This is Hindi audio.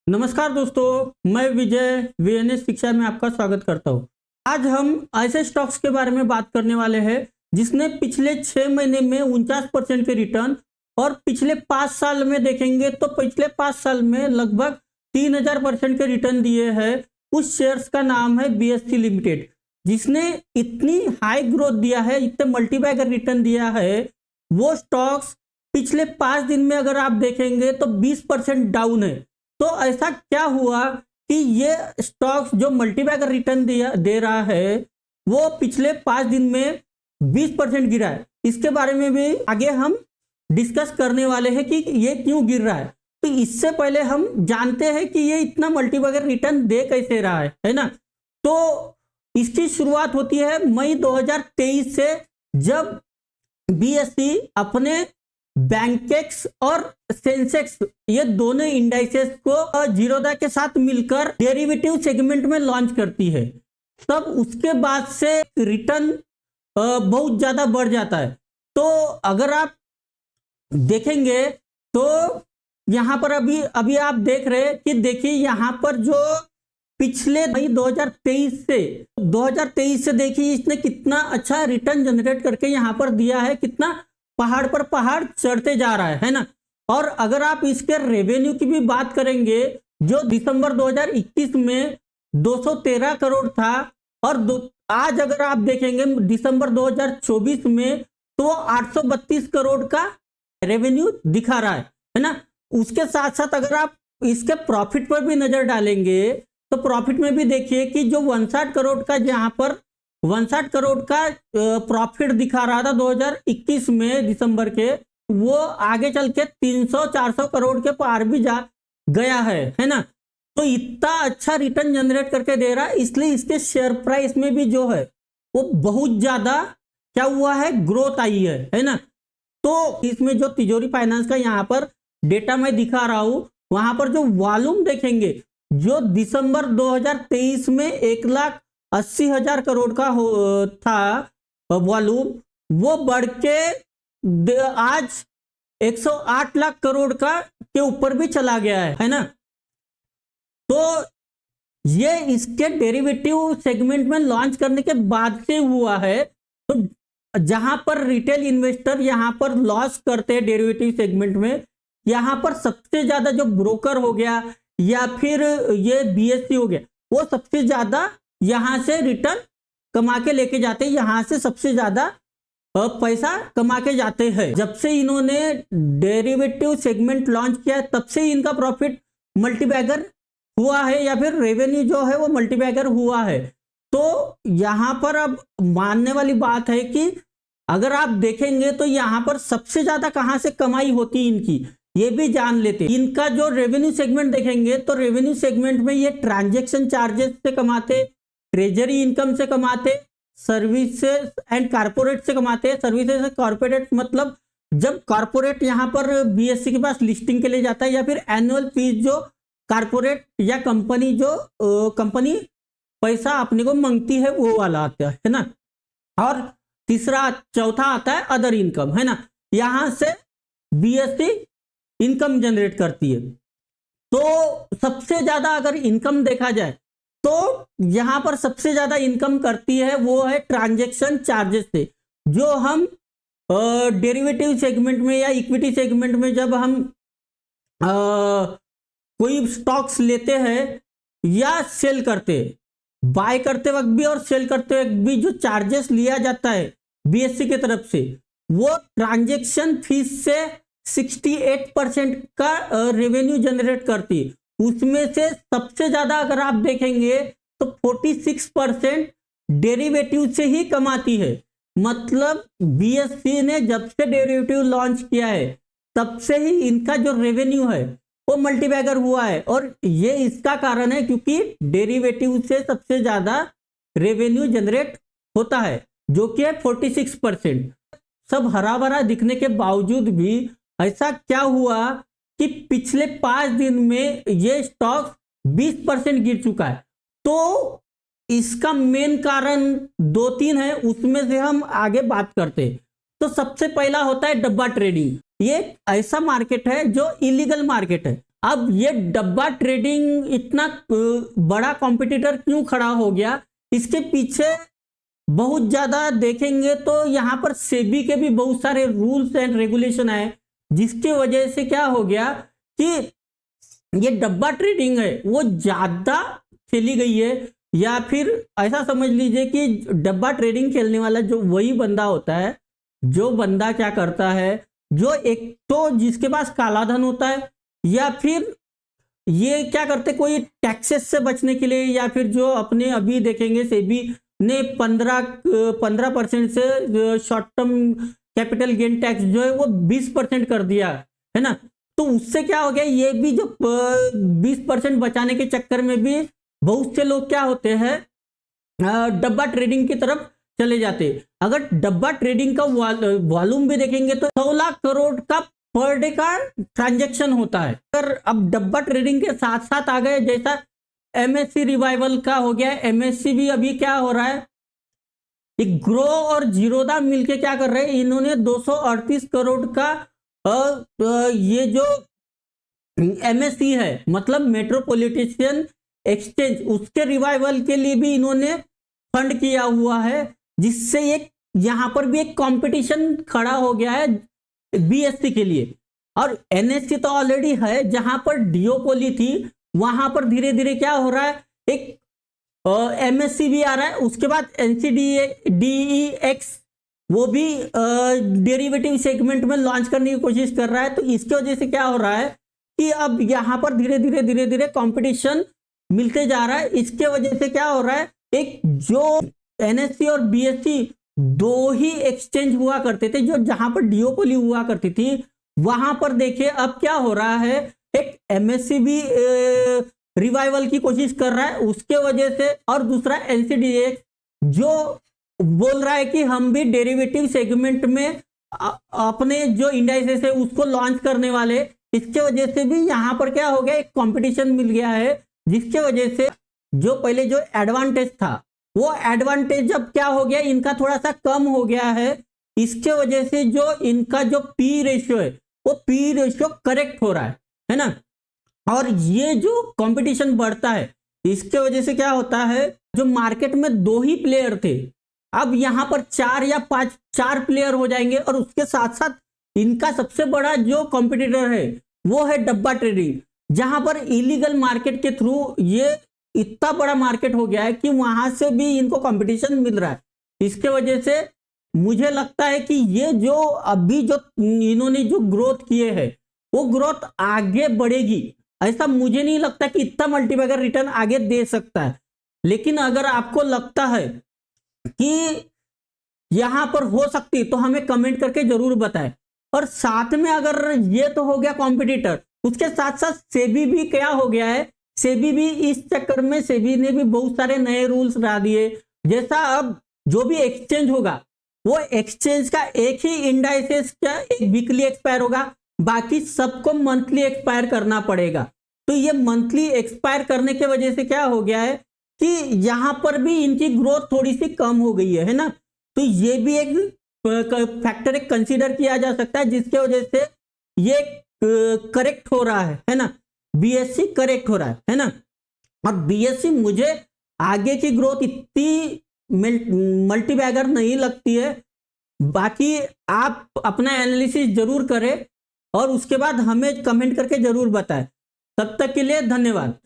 नमस्कार दोस्तों, मैं विजय वीएनएस शिक्षा में आपका स्वागत करता हूं। आज हम ऐसे स्टॉक्स के बारे में बात करने वाले हैं जिसने पिछले 6 महीने में 49% के रिटर्न और पिछले 5 साल में देखेंगे तो पिछले 5 साल में लगभग 3000% के रिटर्न दिए हैं। उस शेयर्स का नाम है बीएससी लिमिटेड, जिसने इतनी हाई ग्रोथ दिया है, इतने मल्टीबैगर रिटर्न दिया है। वो स्टॉक्स पिछले 5 दिन में अगर आप देखेंगे तो 20% डाउन है। तो ऐसा क्या हुआ कि ये स्टॉक्स जो मल्टीबैगर रिटर्न दे रहा है वो पिछले 5 दिन में 20% गिरा है। इसके बारे में भी आगे हम डिस्कस करने वाले हैं कि ये क्यों गिर रहा है। तो इससे पहले हम जानते हैं कि ये इतना मल्टीबैगर रिटर्न दे कैसे रहा है ना। तो इसकी शुरुआत होती है मई 2023 से, जब बीएसई अपने बैंकेक्स और सेंसेक्स ये दोनों इंडाइसेस को जीरोधा के साथ मिलकर डेरिवेटिव सेगमेंट में लॉन्च करती है। तब उसके बाद से रिटर्न बहुत ज्यादा बढ़ जाता है। तो अगर आप देखेंगे तो यहां पर अभी आप देख रहे हैं कि देखिए यहां पर जो पिछले मई 2023 से देखिए इसने कितना अच्छा रिटर्न जनरेट करके यहां पर दिया है, कितना पहाड़ पर पहाड़ चढ़ते जा रहा है ना। और अगर आप इसके रेवेन्यू की भी बात करेंगे, जो दिसंबर 2021 में 213 करोड़ था और आज अगर आप देखेंगे दिसंबर 2024 में तो 832 करोड़ का रेवेन्यू दिखा रहा है ना। उसके साथ साथ अगर आप इसके प्रॉफिट पर भी नजर डालेंगे तो प्रॉफिट में भी देखिए कि जो 59 करोड़ का जहां पर 59 करोड़ का प्रॉफिट दिखा रहा था 2021 में दिसंबर के, वो आगे चल के 300-400 करोड़ के पार भी जा गया है ना। तो इतना अच्छा रिटर्न जनरेट करके दे रहा है, इसलिए इसके शेयर प्राइस में भी जो है वो बहुत ज्यादा क्या हुआ है, ग्रोथ आई है ना। तो इसमें जो तिजोरी फाइनेंस का यहाँ पर डेटा मैं दिखा रहा हूं, वहां पर जो वॉल्यूम देखेंगे, जो दिसंबर 2023 में 1,80,000 करोड़ का था वॉल्यूम, वो बढ़ के आज 108 लाख करोड़ का के ऊपर भी चला गया है ना। तो ये इसके डेरिवेटिव सेगमेंट में लॉन्च करने के बाद से हुआ है। तो जहां पर रिटेल इन्वेस्टर यहां पर लॉस करते हैं डेरिवेटिव सेगमेंट में, यहां पर सबसे ज्यादा जो ब्रोकर हो गया या फिर ये बीएससी हो गया, वो सबसे ज्यादा यहां से रिटर्न कमा के लेके जाते हैं, यहां से सबसे ज्यादा पैसा कमा के जाते हैं। जब से इन्होंने डेरिवेटिव सेगमेंट लॉन्च किया है तब से इनका प्रॉफिट मल्टीबैगर हुआ है या फिर रेवेन्यू जो है वो मल्टीबैगर हुआ है। तो यहां पर अब मानने वाली बात है कि अगर आप देखेंगे तो यहां पर सबसे ज्यादा कहां से कमाई होती है इनकी, ये भी जान लेते। इनका जो रेवेन्यू सेगमेंट देखेंगे तो रेवेन्यू सेगमेंट में ये ट्रांजैक्शन चार्जेस से कमाते, ट्रेजरी इनकम से कमाते, सर्विसेज एंड कारपोरेट से कमाते। सर्विसेज कारपोरेट मतलब जब कारपोरेट यहां पर बीएससी के पास लिस्टिंग के लिए जाता है या फिर एनुअल फीस जो कारपोरेट या कंपनी जो कंपनी पैसा अपने को मांगती है वो वाला आता है ना। और चौथा आता है अदर इनकम, है ना। यहां से बीएससी इनकम जनरेट करती है। तो सबसे ज्यादा अगर इनकम देखा जाए तो यहां पर सबसे ज्यादा इनकम करती है वो है ट्रांजैक्शन चार्जेस से। जो हम डेरिवेटिव सेगमेंट में या इक्विटी सेगमेंट में जब हम कोई स्टॉक्स लेते हैं या सेल करते हैं, बाय करते वक्त भी और सेल करते वक्त भी जो चार्जेस लिया जाता है बीएससी की तरफ से, वो ट्रांजैक्शन फीस से 68% का रेवेन्यू जनरेट करती है। उसमें से सबसे ज्यादा अगर आप देखेंगे तो 46% डेरिवेटिव से ही कमाती है। मतलब बीएससी ने जब से डेरिवेटिव लॉन्च किया है तब से ही इनका जो रेवेन्यू है वो मल्टीबैगर हुआ है। और ये इसका कारण है क्योंकि डेरिवेटिव से सबसे ज्यादा रेवेन्यू जनरेट होता है, जो कि है 46%। सब हरा भरा दिखने के बावजूद भी ऐसा क्या हुआ कि पिछले 5 दिन में ये स्टॉक 20% गिर चुका है। तो इसका मेन कारण 2-3 है, उसमें से हम आगे बात करते हैं। तो सबसे पहला होता है डब्बा ट्रेडिंग। ये ऐसा मार्केट है जो इलीगल मार्केट है। अब ये डब्बा ट्रेडिंग इतना बड़ा कॉम्पिटिटर क्यों खड़ा हो गया, इसके पीछे बहुत ज्यादा देखेंगे तो यहाँ पर सेबी के भी बहुत सारे रूल्स एंड रेगुलेशन आए, जिसकी वजह से क्या हो गया कि ये डब्बा ट्रेडिंग है वो ज्यादा खेली गई है। या फिर ऐसा समझ लीजिए कि डब्बा ट्रेडिंग खेलने वाला जो वही बंदा होता है, जो बंदा क्या करता है, जो एक तो जिसके पास काला धन होता है, या फिर ये क्या करते कोई टैक्सेस से बचने के लिए, या फिर जो अपने अभी देखेंगे सेबी ने 15% से short term capital gain tax जो है वो 20% कर दिया है ना। तो उससे क्या हो गया, ये भी जो 20% बचाने के चक्कर में भी बहुत से लोग क्या होते हैं डब्बा ट्रेडिंग की तरफ चले जाते। अगर डब्बा ट्रेडिंग का वॉल्यूम भी देखेंगे तो 100 लाख करोड़ का पर डे का ट्रांजैक्शन होता है। अगर अब डब्बा ट्रेडिंग के साथ साथ आ गए, जैसा एमएससी रिवाइवल का हो गया, एमएससी भी अभी क्या हो रहा है, एक ग्रो और जीरोदा मिलके क्या कर रहे हैं, इन्होंने 238 करोड़ का ये जो एमएससी है मतलब मेट्रोपॉलिटन एक्सचेंज, उसके रिवाइवल के लिए भी इन्होंने फंड किया हुआ है, जिससे एक यहां पर भी एक कंपटीशन खड़ा हो गया है बीएससी के लिए। और एनएससी तो ऑलरेडी है, जहां पर डिओपोली थी वहां पर धीरे धीरे क्या हो रहा है, एक एमएससी भी आ रहा है। उसके बाद एनसीडीईएक्स वो भी डेरिवेटिव सेगमेंट में लॉन्च करने की कोशिश कर रहा है। तो इसकी वजह से क्या हो रहा है कि अब यहां पर धीरे धीरे कंपटीशन मिलते जा रहा है। इसके वजह से क्या हो रहा है, एक जो एनएससी और बीएससी दो ही एक्सचेंज हुआ करते थे, जो जहां पर डिओपोली हुआ करती थी, वहां पर देखिए अब क्या हो रहा है, एक एमएससी भी रिवाइवल की कोशिश कर रहा है उसके वजह से, और दूसरा एनसीडीएक्स जो बोल रहा है कि हम भी डेरिवेटिव सेगमेंट में अपने जो इंडाइसेस है उसको लॉन्च करने वाले। इसके वजह से भी यहां पर क्या हो गया, एक कंपटीशन मिल गया है, जिसके वजह से जो पहले जो एडवांटेज था वो एडवांटेज अब क्या हो गया, इनका थोड़ा सा कम हो गया है। इसके वजह से जो इनका जो पी रेशियो है वो पी रेशियो करेक्ट हो रहा है ना। और ये जो कंपटीशन बढ़ता है इसके वजह से क्या होता है, जो मार्केट में दो ही प्लेयर थे अब यहां पर 4 या 5 प्लेयर हो जाएंगे। और उसके साथ साथ इनका सबसे बड़ा जो कॉम्पिटिटर है वो है डब्बा ट्रेडिंग, जहां पर इलीगल मार्केट के थ्रू ये इतना बड़ा मार्केट हो गया है कि वहां से भी इनको कंपटीशन मिल रहा है। इसके वजह से मुझे लगता है कि ये जो अभी जो इन्होंने जो ग्रोथ किए है वो ग्रोथ आगे बढ़ेगी। ऐसा मुझे नहीं लगता कि इतना मल्टीबैगर रिटर्न आगे दे सकता है, लेकिन अगर आपको लगता है कि यहां पर हो सकती तो हमें कमेंट करके जरूर बताएं। और साथ में अगर ये तो हो गया कॉम्पिटिटर, उसके साथ साथ सेबी भी क्या हो गया है, सेबी भी इस चक्कर में सेबी ने भी बहुत सारे नए रूल्स ला दिए। जैसा अब जो भी एक्सचेंज होगा वो एक्सचेंज का एक ही इंडाइसेस का एक वीकली एक्सपायर होगा, बाकी सबको मंथली एक्सपायर करना पड़ेगा। तो ये मंथली एक्सपायर करने के वजह से क्या हो गया है कि यहां पर भी इनकी ग्रोथ थोड़ी सी कम हो गई है ना। तो ये भी एक फैक्टर एक कंसीडर किया जा सकता है, जिसके वजह से ये करेक्ट हो रहा है ना, बीएससी करेक्ट हो रहा है ना। और बीएससी मुझे आगे की ग्रोथ इतनी मल्टीबैगर नहीं लगती है। बाकी आप अपना एनालिसिस जरूर करें और उसके बाद हमें कमेंट करके जरूर बताएं। तब तक के लिए धन्यवाद।